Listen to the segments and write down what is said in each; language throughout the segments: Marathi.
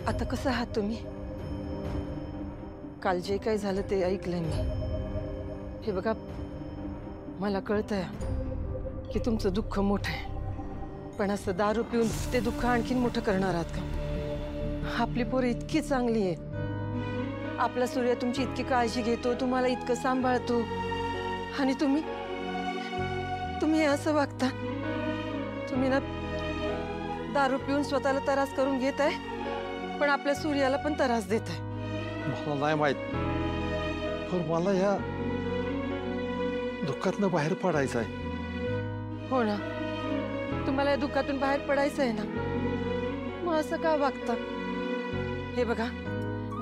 आता कसं आहात तुम्ही? काल जे काही झालं ते ऐकलंय मी. हे बघा, मला कळतंय की तुमचं दुःख मोठं आहे, पण असं दारू पिऊन ते दुःख आणखीन मोठं करणार आहात का? आपली पोरं इतकी चांगली आहेत, आपला सूर्य तुमची इतकी काळजी घेतो, तुम्हाला इतकं सांभाळतो, आणि तुम्ही तुम्ही असं वागता? तुम्ही ना दारू पिऊन स्वतःला त्रास करून घेताय, पण आपल्या सूर्याला पण त्रास देताय. मला नाही माहित, पण मला या दुःखातनं बाहेर पडायचं आहे. हो ना, तुम्हाला या दुःखातून बाहेर पडायचं आहे ना, मग असं का वागता? हे बघा,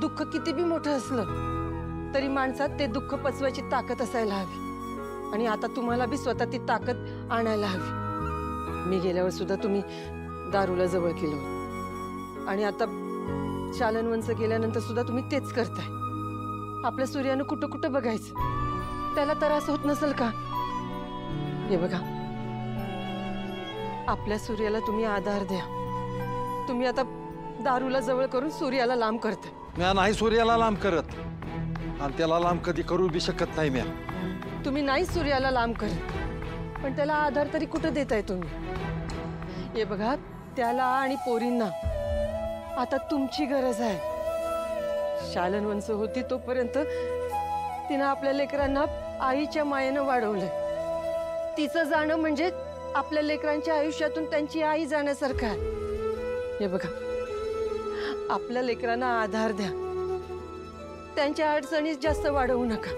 दुःख किती बी मोठं असलं तरी माणसात ते दुःख पचवायची ताकद असायला हवी, आणि आता तुम्हाला बी स्वतः ती ताकद आणायला हवी. मी गेल्यावर सुद्धा तुम्ही दारूला जवळ केलं, आणि आता शालन गेल्यानंतर सुद्धा तुम्ही तेच करताय. आपल्या सूर्यानं कुठं कुठं बघायचं, त्याला त्रास होत नसेल का? हे बघा, आपल्या सूर्याला तुम्ही आधार द्या. तुम्ही आता दारूला जवळ करून सूर्याला लांब करताय. मी नाही सूर्याला लांब करत, आणि त्याला लांब कधी करू बी शकत नाही. मी तुम्ही नाही सूर्याला लांब करत, पण त्याला आधार तरी कुठं देताय तुम्ही? हे बघा, त्याला आणि पोरींना आता तुमची गरज आहे. शालनवंश होती तोपर्यंत तिनं आपल्या लेकरांना आईच्या मायेनं वाढवलंय. तिचं जाणं म्हणजे आपल्या लेकरांच्या आयुष्यातून त्यांची आई जाण्यासारखं आहे. हे बघा, आपल्या लेकरांना आधार द्या, त्यांच्या अडचणी जास्त वाढवू नका.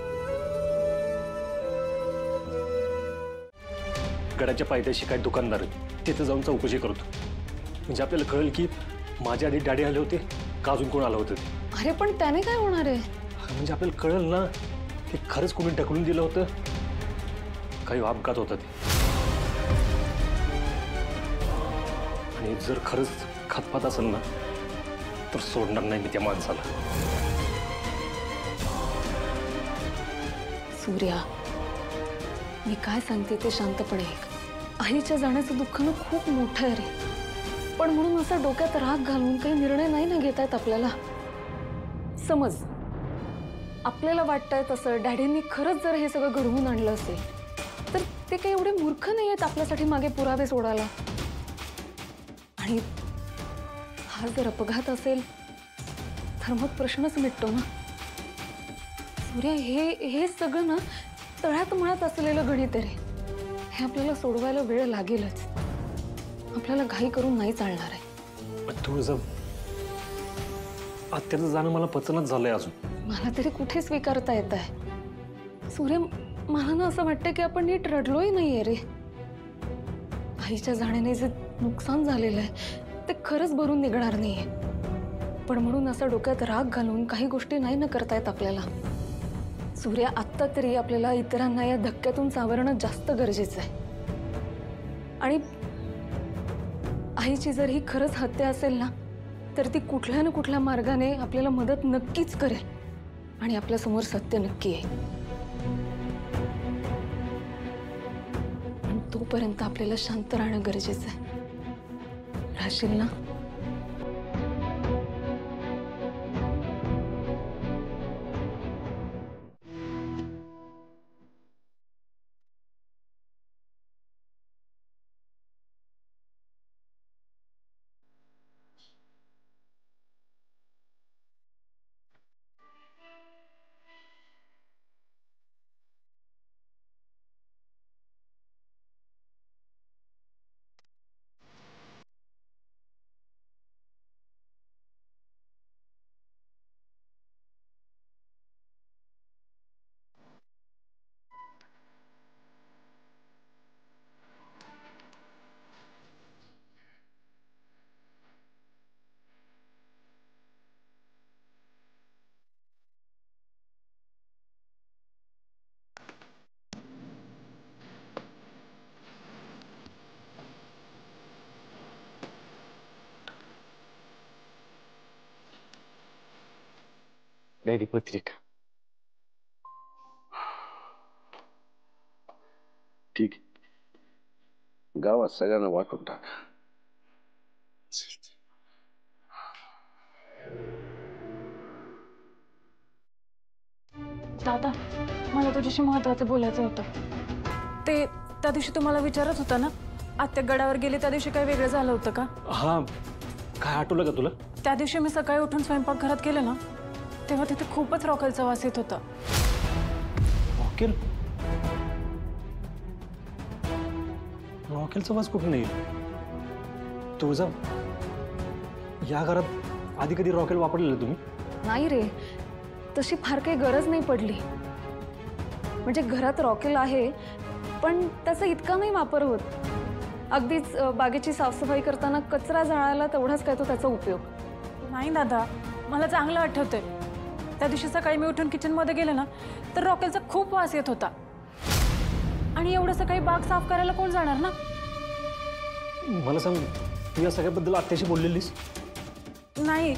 गडाच्या पायथ्याशी काय दुकानदार तिथे जाऊन चौकशी करतो, म्हणजे आपल्याला कळेल की माझ्या आधी डॅडी आले होते का अजून कोण आलं होतं. अरे पण त्याने काय होणार आहे? म्हणजे आपल्याला कळेल ना की खरंच कोणी ढकलून दिलं होतं, काही अपघात होता ते. आणि जर खरंच खतपात असेल ना तर सोडणार नाही मी त्या माणसाला. सूर्या, मी काय सांगते ते शांतपणे ऐक. आईच्या जाण्याचं दुःख ना खूप मोठं आहे रे, पण म्हणून असं डोक्यात राग घालून काही निर्णय नाही ना घेता येत आपल्याला. समज आपल्याला वाटतंय तसं डॅडींनी खरंच जर हे सगळं घडवून आणलं असेल तर ते काही एवढे मूर्ख नाही आहेत आपल्यासाठी मागे पुरावे सोडायला. आणि हा जर अपघात असेल तर मग प्रश्नच मिटतो ना. सूर्या, हे सगळं ना तळ्यात मळ्यात असलेलं गणित आहे रे. हे आपल्याला सोडवायला वेळ लागेलच. आपल्याला घाई करून नाही चालणार आहे. पण तुझं आत्याचं जाणं मला पचनच झालंय अजून. मला तरी कुठे स्वीकारता येत आहे सूर्य. मला ना असं वाटतं की आपण नीट रडलोही नाहीये रे. आईच्या जाण्याने जे नुकसान झालेलं आहे ते खरंच भरून निघणार नाहीये, पण म्हणून असं डोक्यात राग घालून काही गोष्टी नाही न करता येत आपल्याला. सूर्य, आत्ता तरी आपल्याला इतरांना या धक्क्यातून सावरणं जास्त गरजेचं आहे. आणि आईची जर ही खरंच हत्या असेल ना तर ती कुठल्या ना कुठल्या मार्गाने आपल्याला मदत नक्कीच करेल, आणि आपल्या समोर सत्य नक्की आहे. पण तोपर्यंत आपल्याला शांत राहणं गरजेचं आहे. राहशील ना? डॅडी पत्रिका. ठीक आहे, गावात सगळ्यांना वाटून टाका. तुझ्याशी महत्वाचं बोलायचं होतं. ते त्या दिवशी तुम्हाला विचारत होता ना, आत्या गडावर गेली त्या दिवशी काही वेगळं झालं होतं का? हां, काय आठवलं का तुला? त्या दिवशी मी सकाळी उठून स्वयंपाकघरात गेले ना, तेव्हा तिथे खूपच रॉकेलचा वास येत होता. रॉकेल? रॉकेलचा वास कुठून येईल? तुझा या घरात आधी कधी रॉकेल वापरलेलं तुम्ही? नाही रे, तशी फार काही गरज नाही पडली. म्हणजे घरात रॉकेल आहे, पण त्याचा इतका नाही वापर होत. अगदीच बागेची साफसफाई करताना कचरा जाळायला तेवढाच काय तो त्याचा उपयोग. नाही दादा, मला चांगलं आठवतंय. त्या दिवशी सकाळी मी उठून किचनमध्ये गेले ना, तर रॉकेलचा खूप वास येत होता. आणि एवढं सकाळी बाग साफ करायला कोण जाणार ना? मला सांग, तू या सगळ्याबद्दल आत्याशी बोललेलीस? नाही,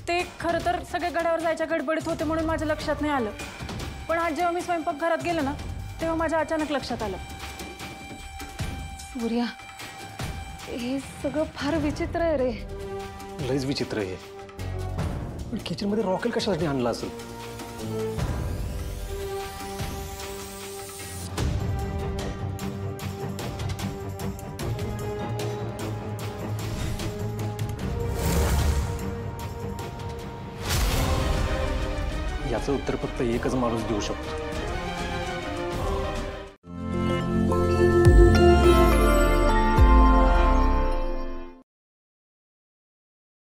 ते खरं तर सगळे गडावर जायच्या गडबडीत होते म्हणून माझ्या लक्षात नाही आलं. पण आज जेव्हा मी स्वयंपाकघरात गेले ना, तेव्हा माझ्या अचानक लक्षात आलं. सूर्या, हे सगळं फार विचित्र आहे रे. लयच विचित्र आहे. पण किचनमध्ये रॉकेल कशासाठी आणला असेल? याचं उत्तर फक्त एकच माणूस देऊ शकतो.